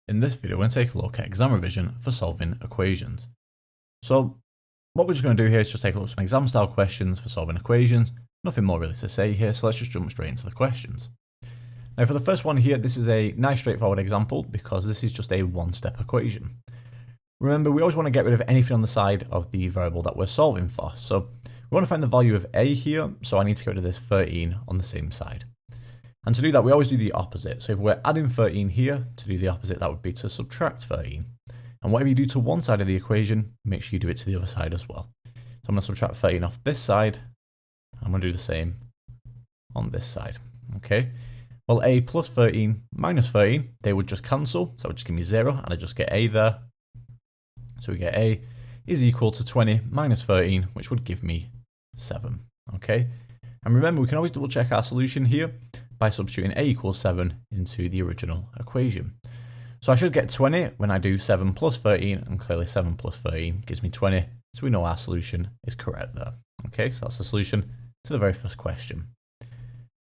In this video, we're going to take a look at exam revision for solving equations. So what we're just going to do here is just take a look at some exam style questions for solving equations. Nothing more really to say here, so let's just jump straight into the questions. Now for the first one here, this is a nice straightforward example because this is just a one-step equation. Remember, we always want to get rid of anything on the side of the variable that we're solving for. So we want to find the value of a here, so I need to get rid of this 13 on the same side. And to do that, we always do the opposite. So if we're adding 13 here, to do the opposite, that would be to subtract 13. And whatever you do to one side of the equation, make sure you do it to the other side as well. So I'm going to subtract 13 off this side. I'm going to do the same on this side. Okay. Well, a plus 13 minus 13, they would just cancel. So that would just give me 0, and I just get a there. So we get a is equal to 20 minus 13, which would give me 7. Okay. And remember, we can always double check our solution here by substituting a equals 7 into the original equation. So I should get 20 when I do 7 plus 13, and clearly 7 plus 13 gives me 20, so we know our solution is correct there. Okay, so that's the solution to the very first question.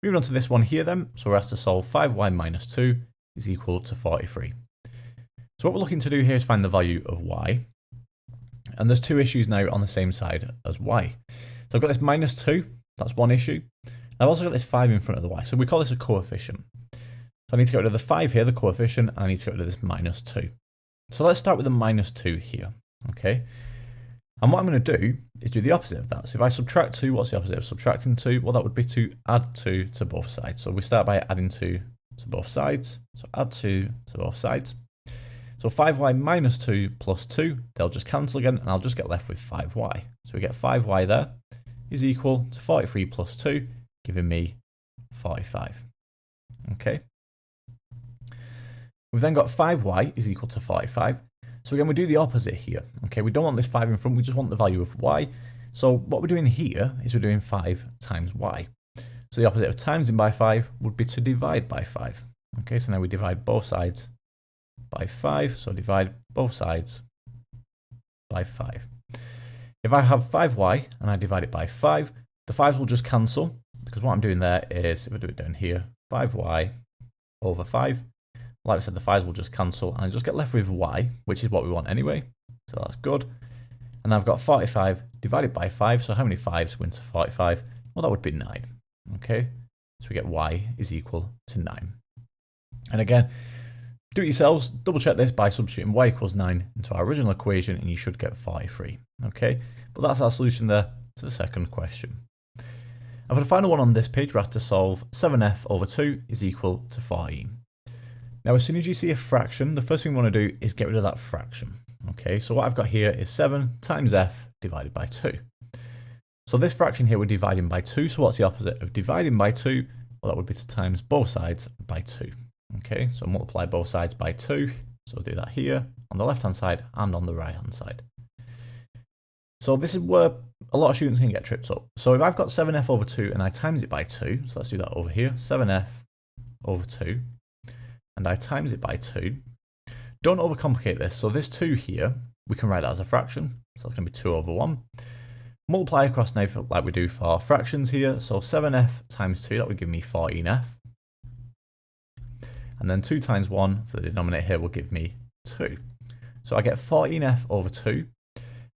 Moving on to this one here then, so we're asked to solve 5y minus 2 is equal to 43. So what we're looking to do here is find the value of y, and there's two issues now on the same side as y. So I've got this minus 2, that's one issue. I've also got this 5 in front of the y, so we call this a coefficient. So I need to get rid of the 5 here, the coefficient, and I need to get rid of this minus 2. So let's start with the minus 2 here, okay? And what I'm going to do is do the opposite of that. So if I subtract 2, what's the opposite of subtracting 2? Well, that would be to add 2 to both sides. So we start by adding 2 to both sides. So add 2 to both sides. So 5y minus 2 plus 2, they'll just cancel again, and I'll just get left with 5y. So we get 5y there is equal to 43 plus 2, giving me 45. Okay. We've then got 5y is equal to 45. So again, we do the opposite here. Okay, we don't want this 5 in front, we just want the value of y. So what we're doing here is we're doing 5 times y. So the opposite of timesing by 5 would be to divide by 5. Okay, so now we divide both sides by 5. So divide both sides by 5. If I have 5y and I divide it by 5, the 5s will just cancel, because what I'm doing there is, if I do it down here, 5y over 5, like I said, the 5s will just cancel, and I just get left with y, which is what we want anyway, so that's good. And I've got 45 divided by 5, so how many 5s go into 45? Well, that would be 9, okay? So we get y is equal to 9. And again, do it yourselves, double check this by substituting y equals 9 into our original equation, and you should get 43, okay? But that's our solution there to the second question. And for the final one on this page, we're asked to solve 7f over 2 is equal to 14. Now, as soon as you see a fraction, the first thing we want to do is get rid of that fraction. Okay, so what I've got here is 7 times f divided by 2. So this fraction here we're dividing by 2, so what's the opposite of dividing by 2? Well, that would be to times both sides by 2. Okay, so multiply both sides by 2, so we'll do that here on the left-hand side and on the right-hand side. So this is where a lot of students can get tripped up. So if I've got 7f over 2 and I times it by 2, so let's do that over here, 7f over 2, and I times it by 2. Don't overcomplicate this. So this 2 here, we can write that as a fraction, so it's going to be 2 over 1. Multiply across now like we do for fractions here, so 7f times 2, that would give me 14f. And then 2 times 1 for the denominator here will give me 2. So I get 14f over 2.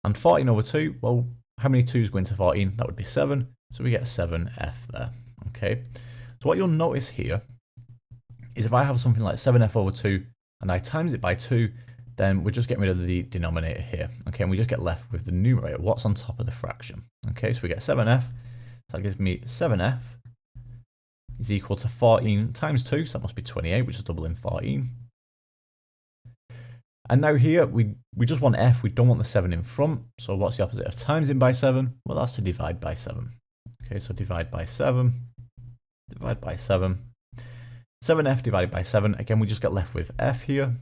And 14 over 2, well, how many 2's go into 14? That would be 7. So we get 7f there. Okay. So what you'll notice here is if I have something like 7f over 2 and I times it by 2, then we're just getting rid of the denominator here. Okay. And we just get left with the numerator, what's on top of the fraction. Okay. So we get 7f. So that gives me 7f is equal to 14 times 2. So that must be 28, which is doubling 14. And now here, we just want f, we don't want the 7 in front. So what's the opposite of timesing by 7? Well, that's to divide by 7. Okay, so divide by 7, divide by 7. 7f divided by 7, again, we just get left with f here.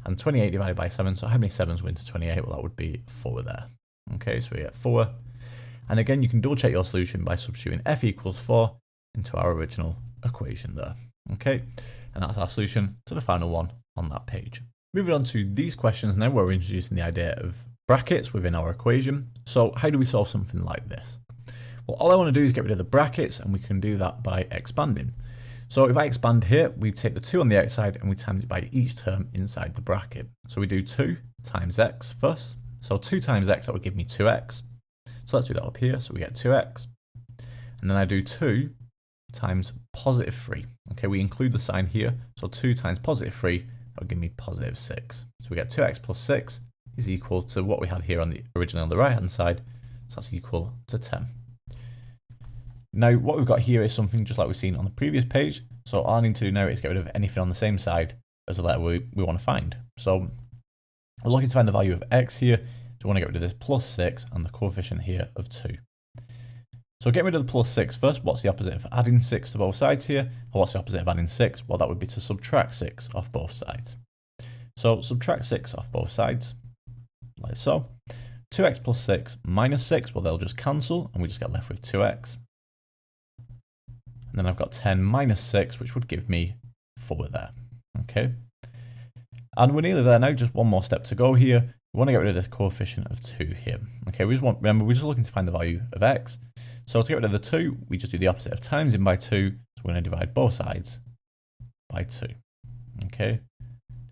And 28 divided by 7, so how many 7s go into 28? Well, that would be 4 there. Okay, so we get 4. And again, you can double check your solution by substituting f equals 4 into our original equation there. Okay, and that's our solution to the final one on that page. Moving on to these questions now, where we're introducing the idea of brackets within our equation. So how do we solve something like this? Well, all I want to do is get rid of the brackets, and we can do that by expanding. So if I expand here, we take the 2 on the outside and we times it by each term inside the bracket. So we do 2 times x first. So 2 times x, that would give me 2x. So let's do that up here. So we get 2x. And then I do 2 times positive 3. Okay, we include the sign here. So 2 times positive 3, that would give me positive 6. So we get 2x plus 6 is equal to what we had here originally on the right hand side. So that's equal to 10. Now, what we've got here is something just like we've seen on the previous page. So all I need to do now is get rid of anything on the same side as the letter we want to find. So we're looking to find the value of x here. So we want to get rid of this plus 6 and the coefficient here of 2. So getting rid of the plus 6 first, what's the opposite of adding 6 to both sides here? Or what's the opposite of adding 6? Well, that would be to subtract 6 off both sides. So subtract 6 off both sides, like so. 2x plus 6 minus 6, well, they'll just cancel, and we just get left with 2x. And then I've got 10 minus 6, which would give me 4 there. Okay. And we're nearly there now, just one more step to go here. We want to get rid of this coefficient of 2 here. Okay, remember, we're just looking to find the value of x. So to get rid of the 2, we just do the opposite of times in by 2. So we're going to divide both sides by 2. Okay,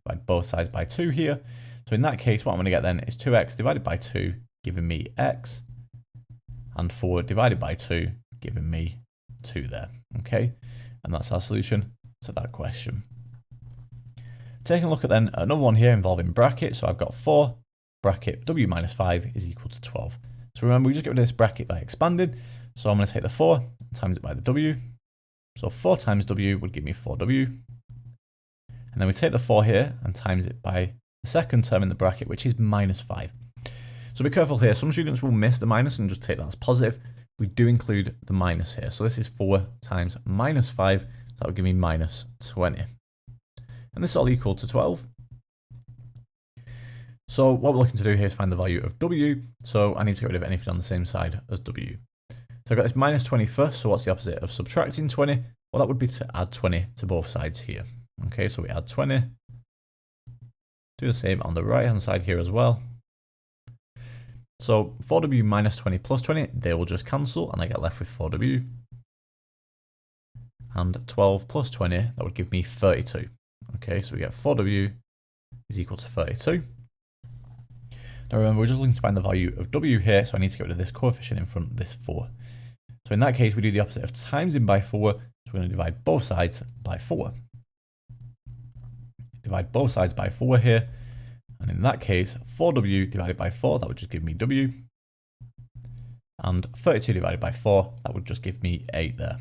divide both sides by 2 here. So in that case, what I'm going to get then is 2x divided by 2, giving me x, and 4 divided by 2, giving me 2 there. Okay, and that's our solution to that question. Taking a look at then another one here involving brackets. So I've got 4 bracket w minus 5 is equal to 12. So remember, we just get rid of this bracket by expanded. So I'm going to take the 4 and times it by the w. So 4 times w would give me 4w. And then we take the 4 here and times it by the second term in the bracket, which is minus 5. So be careful here. Some students will miss the minus and just take that as positive. We do include the minus here. So this is 4 times minus 5. So that would give me minus 20. And this is all equal to 12. So what we're looking to do here is find the value of w. So I need to get rid of anything on the same side as w. So I've got this minus 20 first. So what's the opposite of subtracting 20? Well, that would be to add 20 to both sides here. Okay, so we add 20. Do the same on the right hand side here as well. So 4w minus 20 plus 20, they will just cancel and I get left with 4w. And 12 plus 20, that would give me 32. Okay, so we get 4w is equal to 32. Now remember, we're just looking to find the value of w here, so I need to get rid of this coefficient in front of this 4. So in that case, we do the opposite of times in by 4, so we're going to divide both sides by 4. Divide both sides by 4 here, and in that case, 4w divided by 4, that would just give me w. And 32 divided by 4, that would just give me 8 there.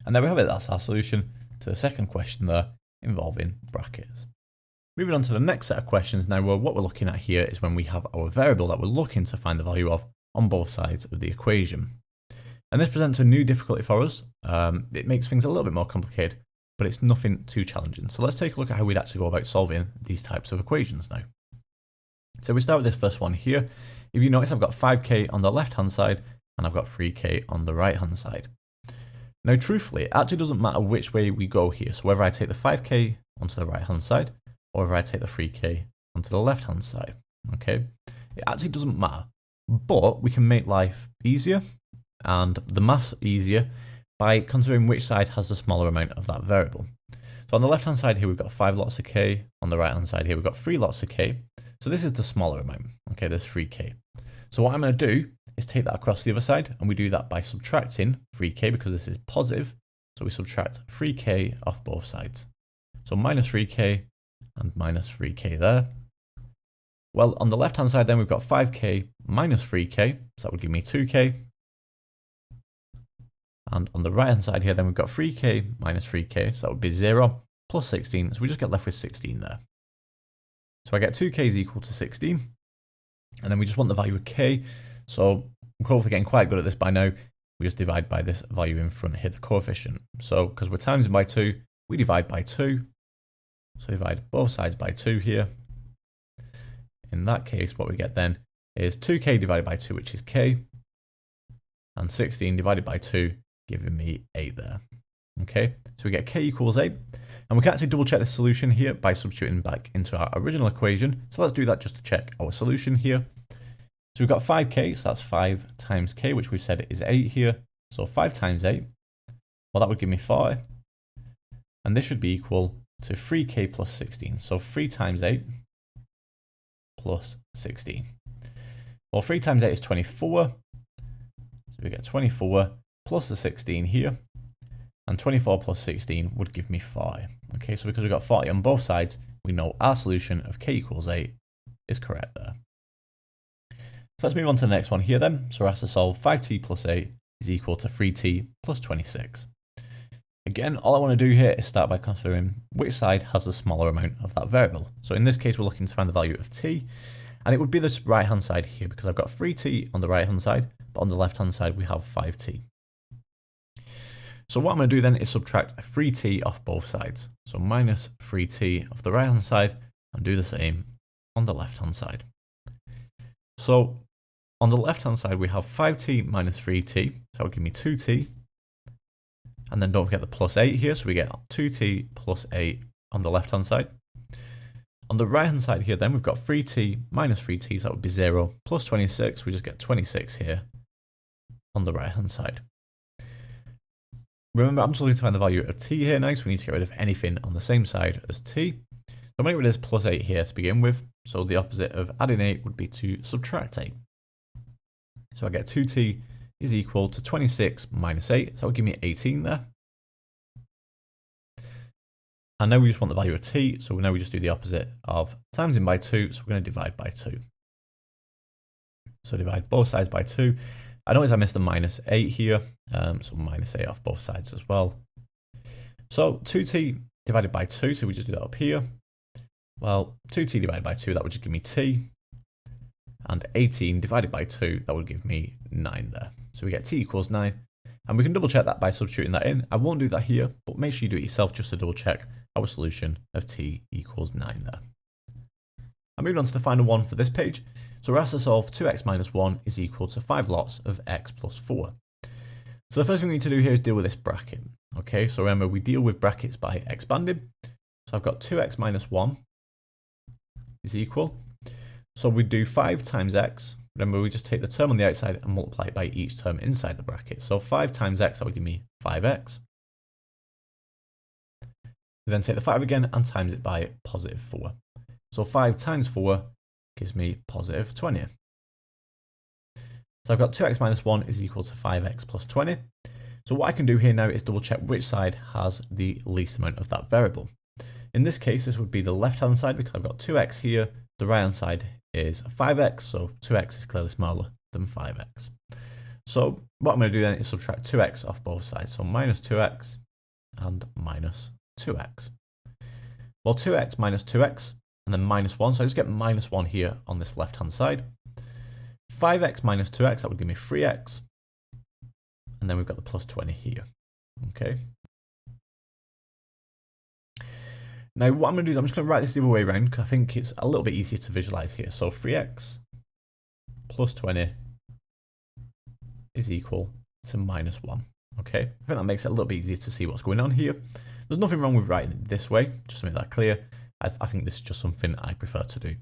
And there we have it, that's our solution to the second question there, involving brackets. Moving on to the next set of questions now, where what we're looking at here is when we have our variable that we're looking to find the value of on both sides of the equation. And this presents a new difficulty for us. It makes things a little bit more complicated, but it's nothing too challenging. So let's take a look at how we'd actually go about solving these types of equations now. So we start with this first one here. If you notice, I've got 5k on the left-hand side, and I've got 3k on the right-hand side. Now, truthfully, it actually doesn't matter which way we go here. So whether I take the 5k onto the right-hand side, or if I take the 3k onto the left-hand side, okay? It actually doesn't matter, but we can make life easier and the maths easier by considering which side has the smaller amount of that variable. So on the left-hand side here, we've got 5 lots of k. On the right-hand side here, we've got 3 lots of k. So this is the smaller amount, okay? There's 3k. So what I'm going to do is take that across the other side, and we do that by subtracting 3k because this is positive. So we subtract 3k off both sides. So minus 3k and minus 3k there. Well, on the left-hand side then we've got 5k minus 3k, so that would give me 2k. And on the right-hand side here then we've got 3k minus 3k, so that would be 0 plus 16, so we just get left with 16 there. So I get 2k is equal to 16, and then we just want the value of k, so I'm hopefully getting quite good at this by now. We just divide by this value in front here, the coefficient. So because we're timesing by 2, we divide by 2. So divide both sides by 2 here. In that case, what we get then is 2k divided by 2, which is k, and 16 divided by 2, giving me 8 there. Okay, so we get k equals 8, and we can actually double check the solution here by substituting back into our original equation. So let's do that just to check our solution here. So we've got 5k, so that's 5 times k, which we've said is 8 here. So 5 times 8, Well, that would give me 4. And this should be equal to 3k plus 16. So 3 times 8 plus 16. Well, 3 times 8 is 24. So we get 24 plus the 16 here. And 24 plus 16 would give me 4. Okay, so because we've got 40 on both sides, we know our solution of k equals 8 is correct there. So let's move on to the next one here then. So we're asked to solve 5t plus 8 is equal to 3t plus 26. Again, all I want to do here is start by considering which side has the smaller amount of that variable. So in this case, we're looking to find the value of t, and it would be this right hand side here because I've got 3t on the right hand side, but on the left hand side we have 5t. So what I'm going to do then is subtract 3t off both sides. So minus 3t off the right hand side and do the same on the left hand side. So on the left hand side we have 5t minus 3t, so that would give me 2t. And then don't forget the plus 8 here, so we get 2t plus 8 on the left hand side. On the right hand side here then we've got 3t minus 3t, so that would be 0, plus 26, we just get 26 here on the right hand side. Remember, I'm just looking to find the value of t here now, so we need to get rid of anything on the same side as t. So I'm going to get rid of this plus 8 here to begin with, so the opposite of adding 8 would be to subtract 8. So I get 2t is equal to 26 minus 8, so that would give me 18 there. And now we just want the value of t, so now we just do the opposite of timesing by 2, so we're going to divide by 2. So divide both sides by 2. I notice I missed the minus 8 here, so minus 8 off both sides as well. So 2t divided by 2, so we just do that up here. Well, 2t divided by 2, that would just give me t. And 18 divided by 2, that would give me 9 there. So we get t equals 9. And we can double check that by substituting that in. I won't do that here, but make sure you do it yourself just to double check our solution of t equals 9 there. I'm moving on to the final one for this page. So we're asked to solve 2x minus 1 is equal to 5 lots of x plus 4. So the first thing we need to do here is deal with this bracket. Okay, so remember we deal with brackets by expanding. So I've got 2x minus 1 is equal. So we do 5 times x. Remember, we just take the term on the outside and multiply it by each term inside the bracket. So 5 times x, that would give me 5x. We then take the 5 again and times it by positive 4. So 5 times 4 gives me positive 20. So I've got 2x minus 1 is equal to 5x plus 20. So what I can do here now is double check which side has the least amount of that variable. In this case, this would be the left-hand side because I've got 2x here. The right-hand side is 5x, so 2x is clearly smaller than 5x. So what I'm going to do then is subtract 2x off both sides. So minus 2x and minus 2x. Well, 2x minus 2x and then minus 1. So I just get minus 1 here on this left-hand side. 5x minus 2x, that would give me 3x. And then we've got the plus 20 here. Okay. Now what I'm going to do is I'm just going to write this the other way around because I think it's a little bit easier to visualize here. So 3x plus 20 is equal to minus 1. Okay, I think that makes it a little bit easier to see what's going on here. There's nothing wrong with writing it this way, just to make that clear. I think this is just something I prefer to do.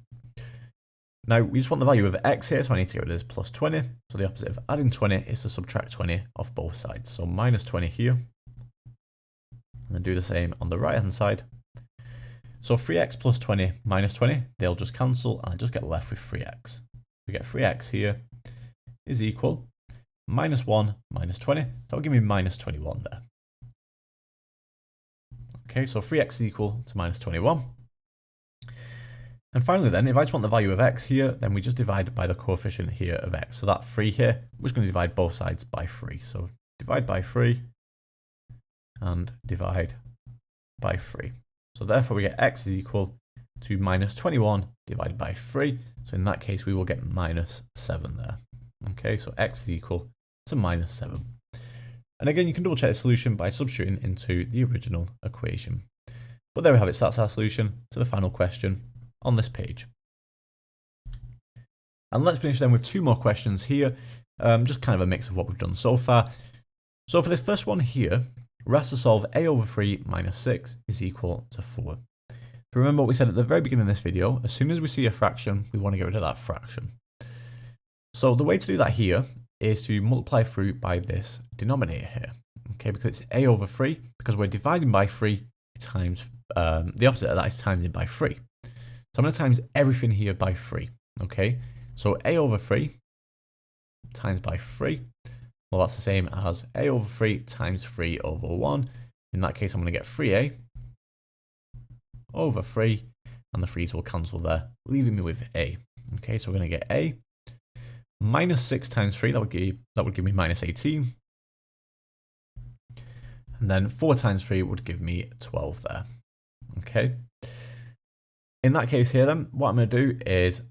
Now we just want the value of x here, so I need to get rid of this plus 20. So the opposite of adding 20 is to subtract 20 off both sides. So minus 20 here, and then do the same on the right hand side. So 3x plus 20 minus 20, they'll just cancel and I just get left with 3x. We get 3x here is equal minus 1 minus 20, so that'll give me minus 21 there. Okay, so 3x is equal to minus 21. And finally then, if I just want the value of x here, then we just divide by the coefficient here of x. So that 3 here, we're just going to divide both sides by 3. So divide by 3 and divide by 3. So therefore we get x is equal to minus 21 divided by 3. So in that case we will get minus 7 there. Okay, so x is equal to minus 7. And again, you can double check the solution by substituting into the original equation. But there we have it, so that's our solution to the final question on this page. And let's finish then with 2 more questions here, just kind of a mix of what we've done so far. So for this first one here, we're asked to solve a over 3 minus 6 is equal to 4. So remember what we said at the very beginning of this video, as soon as we see a fraction, we want to get rid of that fraction. So the way to do that here is to multiply through by this denominator here. okay, because it's a over 3, because we're dividing by 3 times, the opposite of that is timesing by 3. So I'm going to times everything here by 3, okay? So a over 3 times by 3, well, that's the same as a over 3 times 3 over 1. In that case, I'm going to get 3a over 3, and the 3's will cancel there, leaving me with a. Okay, so we're going to get a minus 6 times 3, that would give me minus 18. And then 4 times 3 would give me 12 there. Okay. In that case here then, what I'm going to do is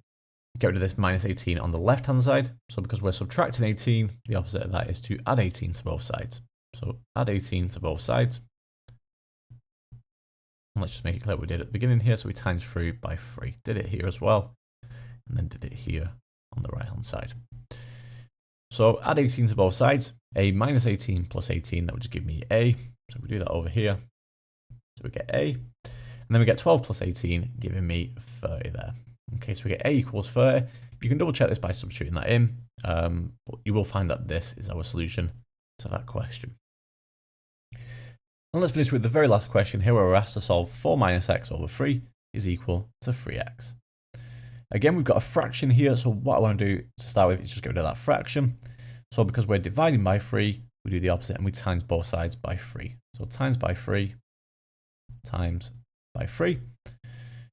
get rid of this minus 18 on the left-hand side. So because we're subtracting 18, the opposite of that is to add 18 to both sides. So add 18 to both sides. And let's just make it clear what we did at the beginning here. So we times through by 3. Did it here as well. And then did it here on the right-hand side. So add 18 to both sides. A minus 18 plus 18, that would just give me a. So we do that over here. So we get a. And then we get 12 plus 18, giving me 30 there. Okay, so we get a equals 30. You can double check this by substituting that in. But you will find that this is our solution to that question. And let's finish with the very last question here, where we're asked to solve 4 minus x over 3 is equal to 3x. Again, we've got a fraction here, so what I want to do to start with is just get rid of that fraction. So because we're dividing by 3, we do the opposite and we times both sides by 3. So times by 3 times by 3.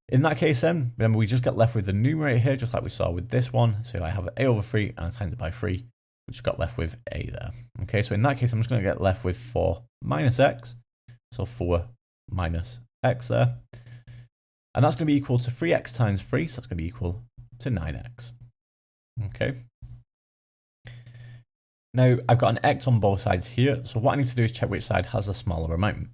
In that case then, remember we just get left with the numerator here, just like we saw with this one. So I have a over 3 and I times it by 3, we just got left with a there. Okay, so in that case, I'm just going to get left with 4 minus x. So 4 minus x there. And that's going to be equal to 3x times 3, so that's going to be equal to 9x. Okay. Now, I've got an x on both sides here, so what I need to do is check which side has the smaller amount.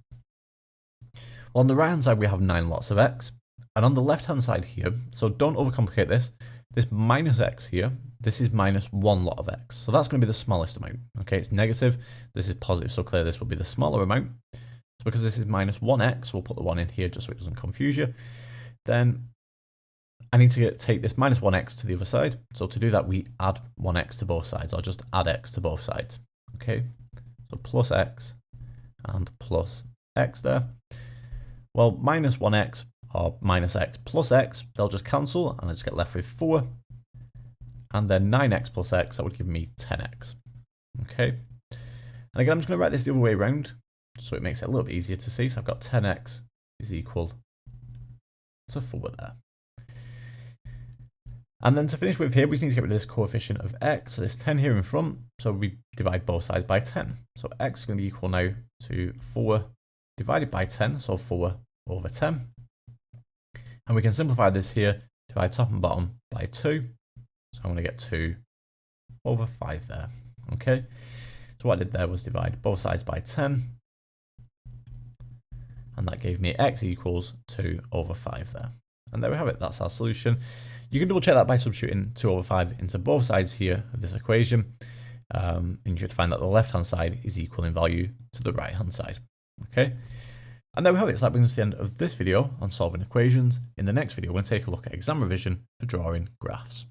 Well, on the right-hand side, we have 9 lots of x. And on the left-hand side here, so don't overcomplicate this, this minus x here, this is minus 1 lot of x. So that's going to be the smallest amount. Okay, it's negative, this is positive, so clearly this will be the smaller amount. So because this is minus 1x, we'll put the 1 in here just so it doesn't confuse you. Then I need to take this minus 1x to the other side. So to do that, we add 1x to both sides, or just add x to both sides. Okay, so plus x and plus x there. Well, minus 1x or minus x plus x, they'll just cancel, and I just get left with 4. And then 9x plus x, that would give me 10x. Okay, and again, I'm just going to write this the other way around, so it makes it a little bit easier to see. So I've got 10x is equal to 4 there. And then to finish with here, we just need to get rid of this coefficient of x. So there's 10 here in front, so we divide both sides by 10. So x is going to be equal now to 4 divided by 10, so 4 over 10. And we can simplify this here, divide top and bottom by 2. So I'm going to get 2 over 5 there. Okay, so what I did there was divide both sides by 10. And that gave me x equals 2 over 5 there. And there we have it, that's our solution. You can double check that by substituting 2 over 5 into both sides here of this equation. And you should find that the left-hand side is equal in value to the right-hand side. Okay, and there we have it. So that brings us to the end of this video on solving equations. In the next video, we're going to take a look at exam revision for drawing graphs.